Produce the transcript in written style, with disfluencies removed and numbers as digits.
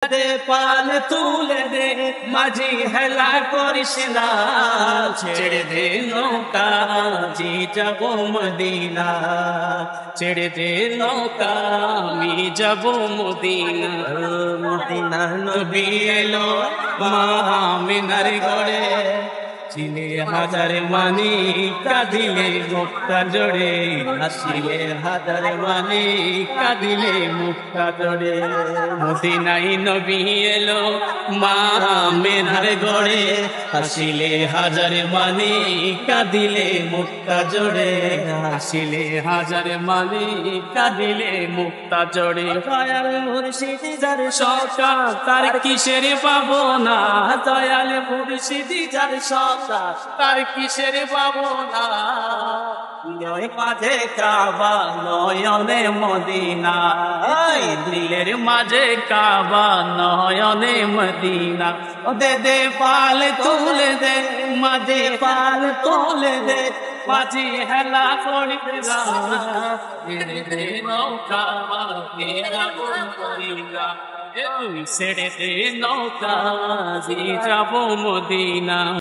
দে পাল তুলে দে মাঝি হেলা করিস না, ছেড়ে দে নৌকা জি যাব মদিনা, ছেড়ে দে নৌকা আমি যাব মদিনা। মদিনা নবী এলো মা আমিনার ঘরে, চিনে হাজার মানি কাঁদিলে মুক্তা জোড়ে, হাসিলে হাজার মানি কাঁদিলে মুক্তা জোড়ে। মদিনাই নবী এলো মা আমিনার ঘরে, হাসিলে হাজার মানি কাঁদিলে মুক্তা জোড়ে, হাসিলে হাজার মানি কাঁদিলে মুক্তা জোড়ে। দয়াল মুর্শিদ যার সকা তার কিসের পাবো না, দয়াল মুর্শিদ যার সকা তার কিসের পাবো না। নয় মাঝে কাবা নয়নে মদিনা, দিলের মাঝে কাবা নয়নে মদিনা। ও দে দে পাল তুলে দে মাঝে পাল তুলে দে, মাঝি হেলা করিস না, ছেড়ে দে নৌকা আমি যাব মদিনা, ছেড়ে দে নৌকা জি যাব মদিনা।